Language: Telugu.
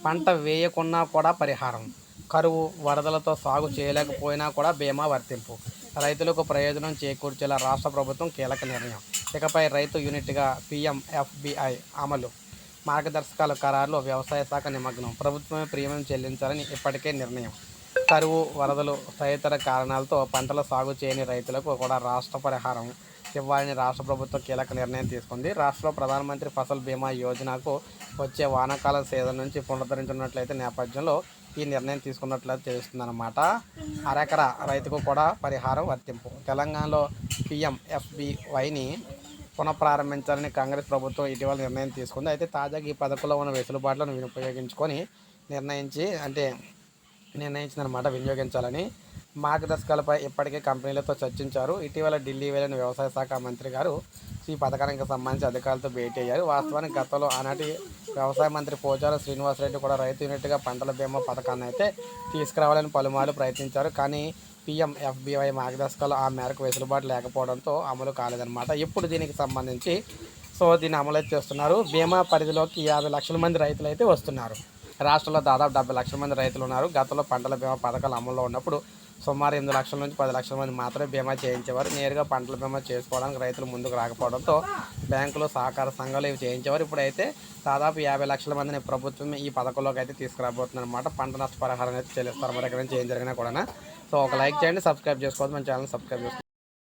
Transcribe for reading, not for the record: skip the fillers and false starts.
పంట వేయకున్నా కూడా పరిహారం, కరువు వరదలతో సాగు చేయలేకపోయినా కూడా బీమా వర్తింపు, రైతులకు ప్రయోజనం చేకూర్చేలా రాష్ట్ర ప్రభుత్వం కీలక నిర్ణయం. ఇకపై రైతు యూనిట్గా పీఎంఎఫ్బిఐ అమలు, మార్గదర్శకాల ఖరారులో వ్యవసాయ శాఖ నిమగ్నం, ప్రభుత్వమే ప్రీమియం చెల్లించాలని ఇప్పటికే నిర్ణయం. కరువు వరదలు తదితర కారణాలతో పంటల సాగు చేయని రైతులకు కూడా రాష్ట్ర పరిహారం ఇవ్వాలని రాష్ట్ర ప్రభుత్వం కీలక నిర్ణయం తీసుకుంది. రాష్ట్రంలో ప్రధానమంత్రి ఫసల్ బీమా యోజనకు వచ్చే వానాకాలం సీజన్ నుంచి పునరుద్ధరించినట్లయితే నేపథ్యంలో ఈ నిర్ణయం తీసుకున్నట్లయితే తెలుస్తుందన్నమాట. అరెకరా రైతుకు కూడా పరిహారం వర్తింపు. తెలంగాణలో పీఎంఎఫ్బివైని పునఃప్రారంభించాలని కాంగ్రెస్ ప్రభుత్వం ఇటీవల నిర్ణయం తీసుకుంది. అయితే తాజాగా ఈ పథకంలో ఉన్న వెసులుబాట్లను వినియోగించుకొని నిర్ణయించిందనమాట వినియోగించాలని. మార్గదర్శకాలపై ఇప్పటికే కంపెనీలతో చర్చించారు. ఇటీవల ఢిల్లీ వెళ్ళిన వ్యవసాయ శాఖ మంత్రి గారు ఈ పథకానికి సంబంధించి అధికారులతో భేటీ అయ్యారు. వాస్తవానికి గతంలో ఆనాటి వ్యవసాయ మంత్రి పోచారం శ్రీనివాసరెడ్డి కూడా రైతు యూనిట్గా పంటల బీమా పథకాన్ని అయితే తీసుకురావాలని పలుమార్లు ప్రయత్నించారు. కానీ పీఎంఎఫ్బివై మార్గదర్శకాలు ఆ మేరకు వెసులుబాటు లేకపోవడంతో అమలు కాలేదన్నమాట. ఇప్పుడు దీనికి సంబంధించి దీన్ని అమలు చేస్తున్నారు. బీమా పరిధిలోకి 50 లక్షల మంది రైతులు అయితే వస్తున్నారు. రాష్ట్రంలో దాదాపు 70 లక్షల మంది రైతులు ఉన్నారు. గతంలో పంటల బీమా పథకాలు అమల్లో ఉన్నప్పుడు సుమారు 8 లక్షల నుంచి 10 లక్షల మంది మాత్రమే బీమా చేయించేవారు. నేరుగా పంటల బీమా చేసుకోవడానికి రైతులు ముందుకు రాకపోవడంతో బ్యాంకులు, సహకార సంఘాలు ఇవి చేయించేవారు. ఇప్పుడైతే దాదాపు 50 లక్షల మందిని ప్రభుత్వం ఈ పథకంలోకి అయితే తీసుకురాబోతుంది అనమాట. పంట నష్టపరిహారం అయితే చెల్లిస్తారు. మరి ఎక్కడ నుంచి ఏం జరిగినా కూడా. ఒక లైక్ చేయండి, సబ్స్క్రైబ్ చేసుకోవద్దు, మన ఛానల్ సబ్స్క్రైబ్ చేసుకోండి.